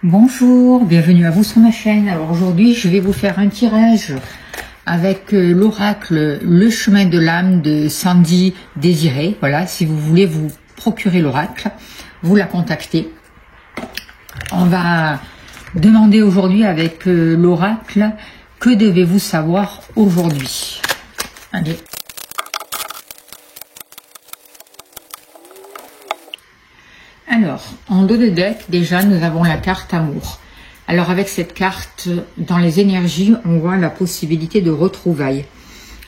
Bonjour, bienvenue à vous sur ma chaîne. Alors aujourd'hui, je vais vous faire un tirage avec l'oracle Le Chemin de l'âme de Sandy Désiré. Voilà, si vous voulez vous procurer l'oracle, vous la contactez. On va demander aujourd'hui avec l'oracle, que devez-vous savoir aujourd'hui? Allez. Alors, en dos de deck, déjà, nous avons la carte Amour. Alors, avec cette carte, dans les énergies, on voit la possibilité de retrouvailles.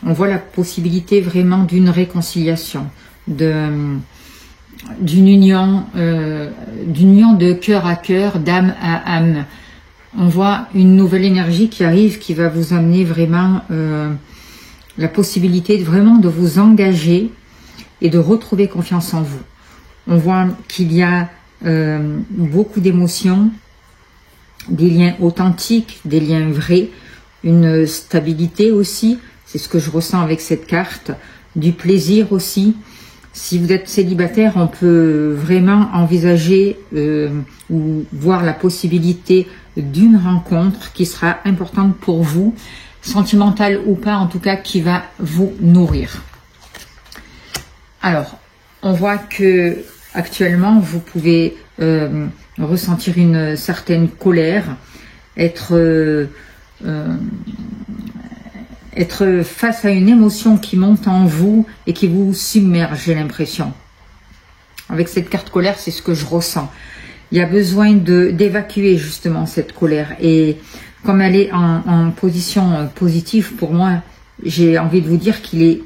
On voit la possibilité vraiment d'une réconciliation, d'une union de cœur à cœur, d'âme à âme. On voit une nouvelle énergie qui arrive, qui va vous amener vraiment la possibilité vraiment de vous engager et de retrouver confiance en vous. On voit qu'il y a beaucoup d'émotions, des liens authentiques, des liens vrais, une stabilité aussi, c'est ce que je ressens avec cette carte, du plaisir aussi. Si vous êtes célibataire, on peut vraiment envisager ou voir la possibilité d'une rencontre qui sera importante pour vous, sentimentale ou pas, en tout cas qui va vous nourrir. Alors, on voit que actuellement, vous pouvez ressentir une certaine colère, être face à une émotion qui monte en vous et qui vous submerge, j'ai l'impression. Avec cette carte colère, c'est ce que je ressens. Il y a besoin d'évacuer justement cette colère. Et comme elle est en position positive, pour moi, j'ai envie de vous dire qu'il est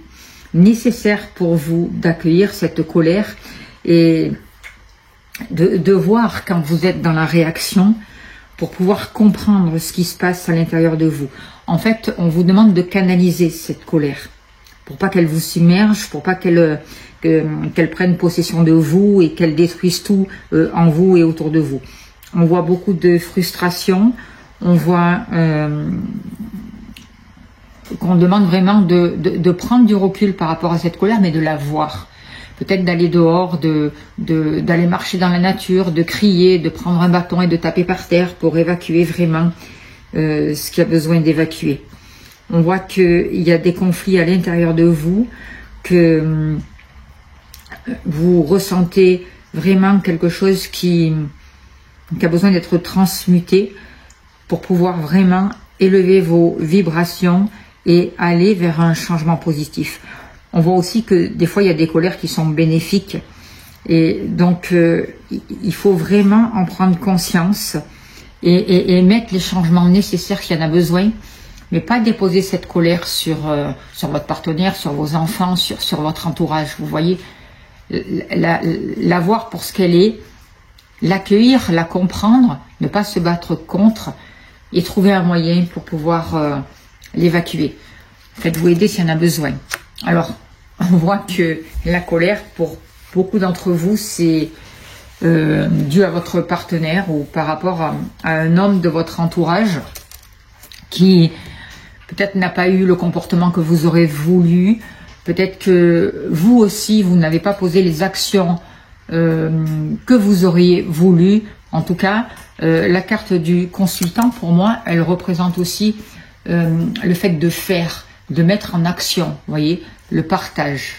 nécessaire pour vous d'accueillir cette colère et de voir quand vous êtes dans la réaction pour pouvoir comprendre ce qui se passe à l'intérieur de vous. En fait, on vous demande de canaliser cette colère pour pas qu'elle vous submerge, pour pas qu'elle prenne possession de vous et qu'elle détruise tout en vous et autour de vous. On voit beaucoup de frustration, on voit qu'on demande vraiment de prendre du recul par rapport à cette colère, mais de la voir. Peut-être d'aller dehors, d'aller marcher dans la nature, de crier, de prendre un bâton et de taper par terre pour évacuer vraiment ce qu'il y a besoin d'évacuer. On voit qu'il y a des conflits à l'intérieur de vous, que vous ressentez vraiment quelque chose qui a besoin d'être transmuté pour pouvoir vraiment élever vos vibrations et aller vers un changement positif. On voit aussi que des fois, il y a des colères qui sont bénéfiques. Et donc, il faut vraiment en prendre conscience et mettre les changements nécessaires s'il y en a besoin. Mais pas déposer cette colère sur votre partenaire, sur vos enfants, sur votre entourage. Vous voyez, la voir pour ce qu'elle est, l'accueillir, la comprendre, ne pas se battre contre et trouver un moyen pour pouvoir l'évacuer. Faites-vous aider s'il y en a besoin. Alors, on voit que la colère, pour beaucoup d'entre vous, c'est dû à votre partenaire ou par rapport à un homme de votre entourage qui peut-être n'a pas eu le comportement que vous aurez voulu. Peut-être que vous aussi, vous n'avez pas posé les actions que vous auriez voulu. En tout cas, la carte du consultant, pour moi, elle représente aussi le fait de faire, de mettre en action, vous voyez, le partage.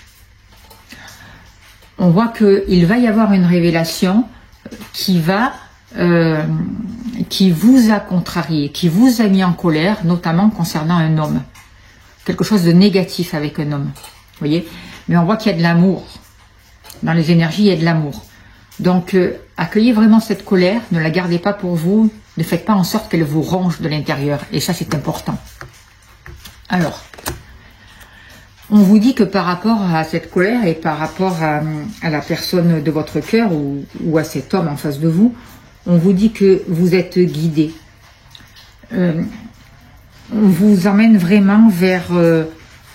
On voit qu'il va y avoir une révélation qui vous a contrarié, qui vous a mis en colère, notamment concernant un homme. Quelque chose de négatif avec un homme, vous voyez. Mais on voit qu'il y a de l'amour. Dans les énergies, il y a de l'amour. Donc, accueillez vraiment cette colère, ne la gardez pas pour vous, ne faites pas en sorte qu'elle vous ronge de l'intérieur. Et ça, c'est important. Alors, on vous dit que par rapport à cette colère et par rapport à la personne de votre cœur ou à cet homme en face de vous, on vous dit que vous êtes guidé. On vous emmène vraiment vers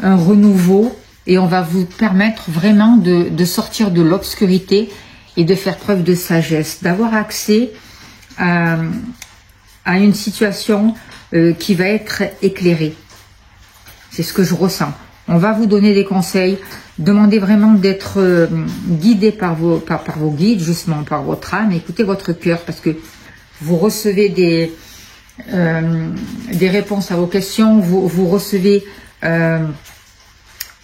un renouveau et on va vous permettre vraiment de sortir de l'obscurité et de faire preuve de sagesse, d'avoir accès à une situation qui va être éclairée. C'est ce que je ressens. On va vous donner des conseils. Demandez vraiment d'être guidé par vos guides, justement par votre âme. Écoutez votre cœur, parce que vous recevez des réponses à vos questions, vous recevez, on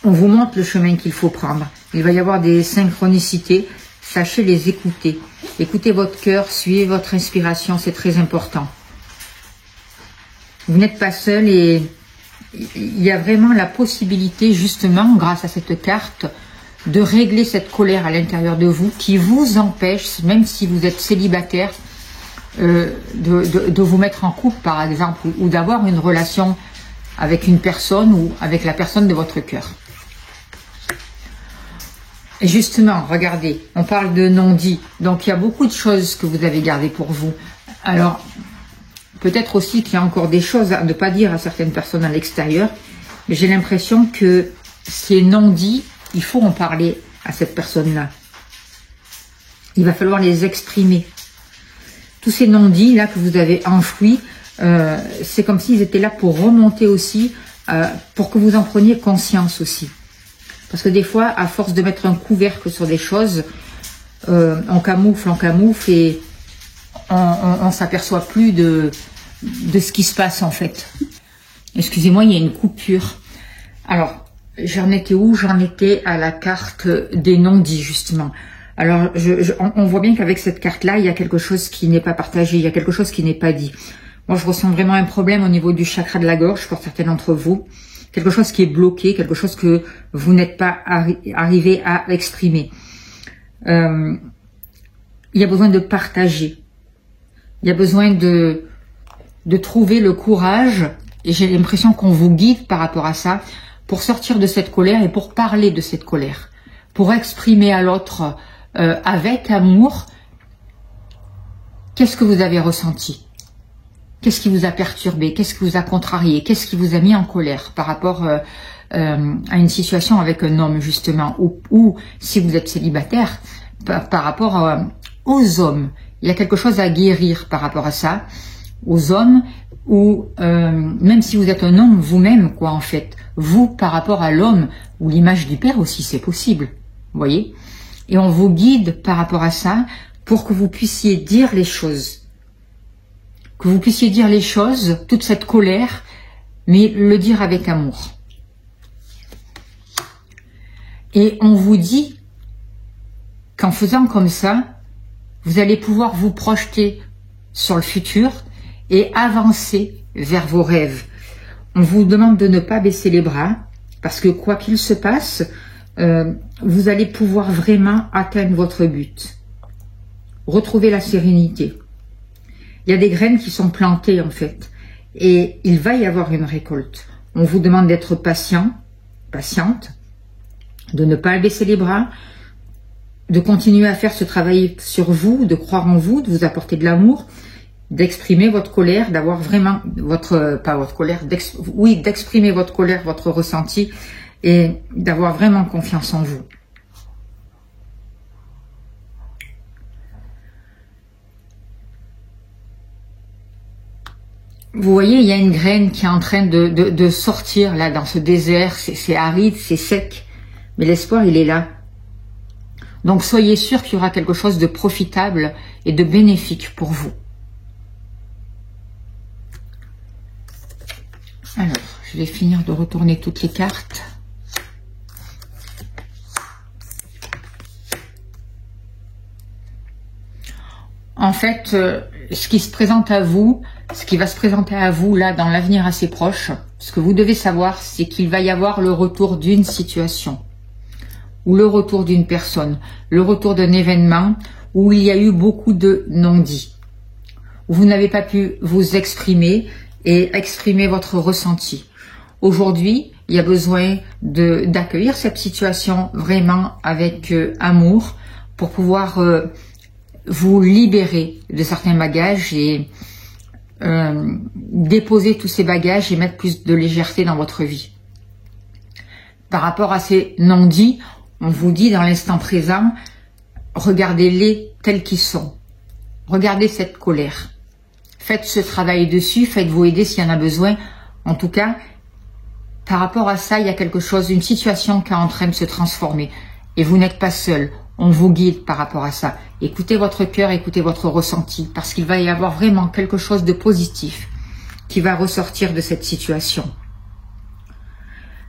vous montre le chemin qu'il faut prendre. Il va y avoir des synchronicités, sachez les écouter. Écoutez votre cœur, suivez votre inspiration, c'est très important. Vous n'êtes pas seul et il y a vraiment la possibilité, justement, grâce à cette carte, de régler cette colère à l'intérieur de vous qui vous empêche, même si vous êtes célibataire, de vous mettre en couple, par exemple, ou d'avoir une relation avec une personne ou avec la personne de votre cœur. Et justement, regardez, on parle de non-dit. Donc, il y a beaucoup de choses que vous avez gardées pour vous. Alors, peut-être aussi qu'il y a encore des choses à ne pas dire à certaines personnes à l'extérieur, mais j'ai l'impression que ces non-dits, il faut en parler à cette personne-là. Il va falloir les exprimer. Tous ces non-dits là que vous avez enfouis, c'est comme s'ils étaient là pour remonter aussi, pour que vous en preniez conscience aussi. Parce que des fois, à force de mettre un couvercle sur des choses, on camoufle et on s'aperçoit plus de ce qui se passe en fait. Excusez-moi, il y a une coupure. Alors, j'en étais où? J'en étais à la carte des non-dits justement. Alors, on voit bien qu'avec cette carte-là, il y a quelque chose qui n'est pas partagé, il y a quelque chose qui n'est pas dit. Moi, je ressens vraiment un problème au niveau du chakra de la gorge pour certains d'entre vous. Quelque chose qui est bloqué, quelque chose que vous n'êtes pas arrivé à exprimer. Il y a besoin de partager. Il y a besoin de trouver le courage, et j'ai l'impression qu'on vous guide par rapport à ça, pour sortir de cette colère et pour parler de cette colère. Pour exprimer à l'autre avec amour, qu'est-ce que vous avez ressenti? Qu'est-ce qui vous a perturbé? Qu'est-ce qui vous a contrarié? Qu'est-ce qui vous a mis en colère par rapport à une situation avec un homme, justement, ou si vous êtes célibataire, par rapport aux hommes. Il y a quelque chose à guérir par rapport à ça, aux hommes, ou même si vous êtes un homme vous-même, quoi, en fait. Vous, par rapport à l'homme, ou l'image du père aussi, c'est possible. Vous voyez? Et on vous guide par rapport à ça pour que vous puissiez dire les choses. Que vous puissiez dire les choses, toute cette colère, mais le dire avec amour. Et on vous dit qu'en faisant comme ça, vous allez pouvoir vous projeter sur le futur et avancer vers vos rêves. On vous demande de ne pas baisser les bras, parce que quoi qu'il se passe, vous allez pouvoir vraiment atteindre votre but. Retrouver la sérénité. Il y a des graines qui sont plantées en fait, et il va y avoir une récolte. On vous demande d'être patient, patiente, de ne pas baisser les bras, de continuer à faire ce travail sur vous, de croire en vous, de vous apporter de l'amour, d'exprimer votre colère, d'avoir vraiment d'exprimer votre colère, votre ressenti, et d'avoir vraiment confiance en vous. Vous voyez, il y a une graine qui est en train de sortir là dans ce désert, c'est aride, c'est sec, mais l'espoir il est là. Donc soyez sûr qu'il y aura quelque chose de profitable et de bénéfique pour vous. Alors, je vais finir de retourner toutes les cartes. En fait, ce qui se présente à vous, ce qui va se présenter à vous là dans l'avenir assez proche, ce que vous devez savoir, c'est qu'il va y avoir le retour d'une situation, ou le retour d'une personne, le retour d'un événement où il y a eu beaucoup de non-dits, où vous n'avez pas pu vous exprimer et exprimer votre ressenti. Aujourd'hui, il y a besoin d'accueillir cette situation vraiment avec amour pour pouvoir vous libérer de certains bagages et déposer tous ces bagages et mettre plus de légèreté dans votre vie. Par rapport à ces non-dits, on vous dit dans l'instant présent, regardez-les tels qu'ils sont. Regardez cette colère. Faites ce travail dessus, faites-vous aider s'il y en a besoin. En tout cas, par rapport à ça, il y a quelque chose, une situation qui est en train de se transformer. Et vous n'êtes pas seul. On vous guide par rapport à ça. Écoutez votre cœur, écoutez votre ressenti, parce qu'il va y avoir vraiment quelque chose de positif qui va ressortir de cette situation.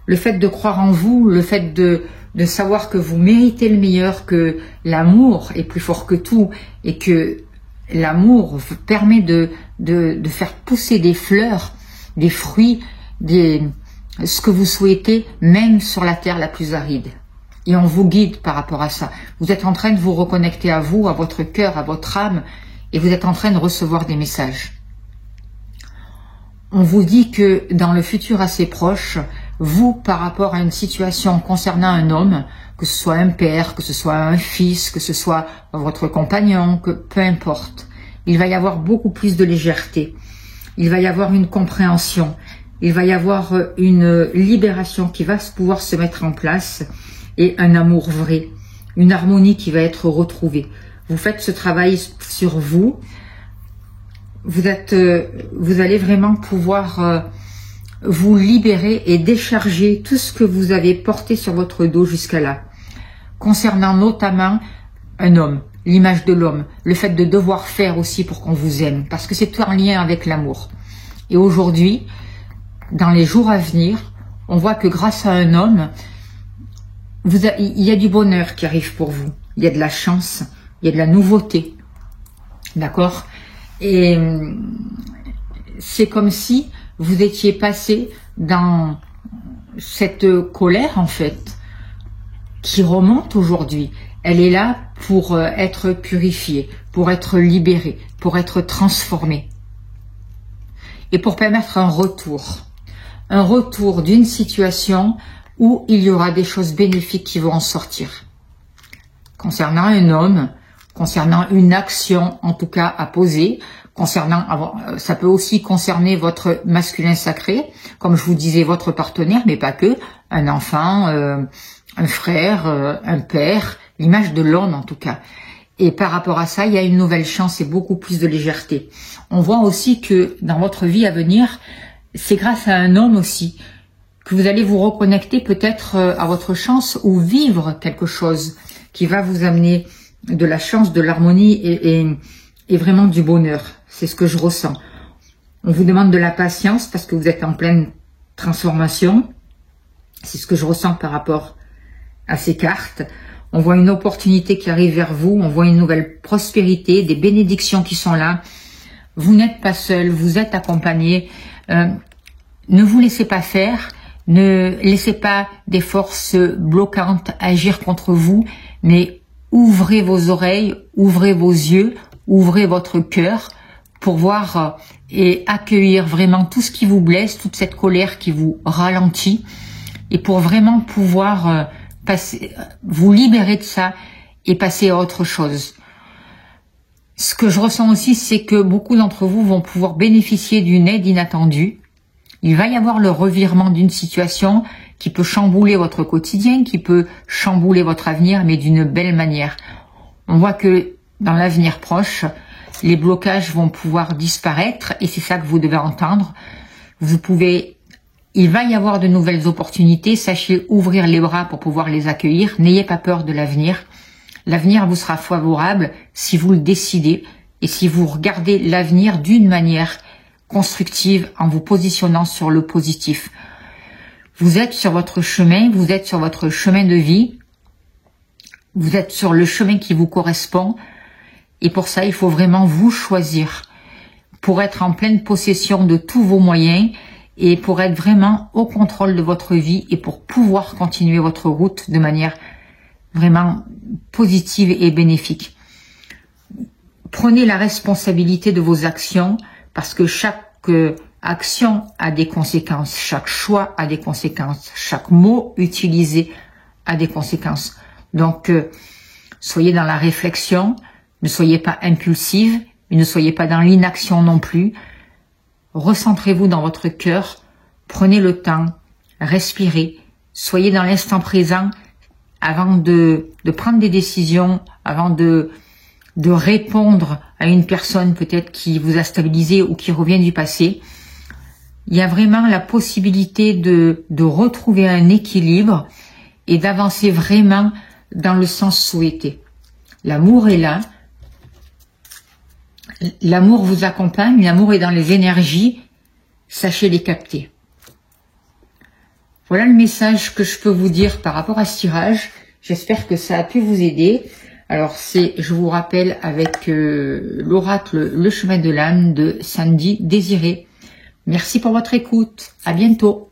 Le fait de croire en vous, le fait de savoir que vous méritez le meilleur, que l'amour est plus fort que tout et que l'amour vous permet de faire pousser des fleurs, des fruits, ce que vous souhaitez, même sur la terre la plus aride. Et on vous guide par rapport à ça. Vous êtes en train de vous reconnecter à vous, à votre cœur, à votre âme, et vous êtes en train de recevoir des messages. On vous dit que dans le futur assez proche, vous, par rapport à une situation concernant un homme, que ce soit un père, que ce soit un fils, que ce soit votre compagnon, que peu importe, il va y avoir beaucoup plus de légèreté. Il va y avoir une compréhension. Il va y avoir une libération qui va pouvoir se mettre en place et un amour vrai, une harmonie qui va être retrouvée. Vous faites ce travail sur vous. Vous allez vraiment pouvoir vous libérer et décharger tout ce que vous avez porté sur votre dos jusqu'à là. Concernant notamment un homme, l'image de l'homme, le fait de devoir faire aussi pour qu'on vous aime, parce que c'est tout en lien avec l'amour. Et aujourd'hui, dans les jours à venir, on voit que grâce à un homme, il y a du bonheur qui arrive pour vous. Il y a de la chance, il y a de la nouveauté. D'accord ? Et c'est comme si vous étiez passé dans cette colère, en fait, qui remonte aujourd'hui. Elle est là pour être purifiée, pour être libérée, pour être transformée. Et pour permettre un retour d'une situation où il y aura des choses bénéfiques qui vont en sortir. Concernant un homme, concernant une action, en tout cas à poser, ça peut aussi concerner votre masculin sacré, comme je vous disais, votre partenaire, mais pas que, un enfant, un frère, un père, l'image de l'homme en tout cas. Et par rapport à ça, il y a une nouvelle chance et beaucoup plus de légèreté. On voit aussi que dans votre vie à venir, c'est grâce à un homme aussi que vous allez vous reconnecter peut-être à votre chance ou vivre quelque chose qui va vous amener de la chance, de l'harmonie et vraiment du bonheur. C'est ce que je ressens. On vous demande de la patience parce que vous êtes en pleine transformation. C'est ce que je ressens par rapport à ces cartes. On voit une opportunité qui arrive vers vous. On voit une nouvelle prospérité, des bénédictions qui sont là. Vous n'êtes pas seul, vous êtes accompagné. Ne vous laissez pas faire. Ne laissez pas des forces bloquantes agir contre vous, mais ouvrez vos oreilles, ouvrez vos yeux, ouvrez votre cœur pour voir et accueillir vraiment tout ce qui vous blesse, toute cette colère qui vous ralentit, et pour vraiment pouvoir vous libérer de ça et passer à autre chose. Ce que je ressens aussi, c'est que beaucoup d'entre vous vont pouvoir bénéficier d'une aide inattendue. Il va y avoir le revirement d'une situation qui peut chambouler votre quotidien, qui peut chambouler votre avenir, mais d'une belle manière. On voit que dans l'avenir proche, les blocages vont pouvoir disparaître et c'est ça que vous devez entendre. Il va y avoir de nouvelles opportunités. Sachez ouvrir les bras pour pouvoir les accueillir. N'ayez pas peur de l'avenir. L'avenir vous sera favorable si vous le décidez et si vous regardez l'avenir d'une manière constructive en vous positionnant sur le positif. Vous êtes sur votre chemin, vous êtes sur votre chemin de vie, vous êtes sur le chemin qui vous correspond et pour ça il faut vraiment vous choisir pour être en pleine possession de tous vos moyens et pour être vraiment au contrôle de votre vie et pour pouvoir continuer votre route de manière vraiment positive et bénéfique. Prenez la responsabilité de vos actions parce que chaque action a des conséquences, chaque choix a des conséquences, chaque mot utilisé a des conséquences. Donc, soyez dans la réflexion, ne soyez pas impulsive, mais ne soyez pas dans l'inaction non plus. Recentrez-vous dans votre cœur, prenez le temps, respirez, soyez dans l'instant présent avant de prendre des décisions, avant de répondre à une personne peut-être qui vous a stabilisé ou qui revient du passé. Il y a vraiment la possibilité de retrouver un équilibre et d'avancer vraiment dans le sens souhaité. L'amour est là. L'amour vous accompagne, l'amour est dans les énergies. Sachez les capter. Voilà le message que je peux vous dire par rapport à ce tirage. J'espère que ça a pu vous aider. Alors c'est, je vous rappelle, avec l'oracle Le Chemin de l'âme de Sandy Désiré. Merci pour votre écoute. À bientôt.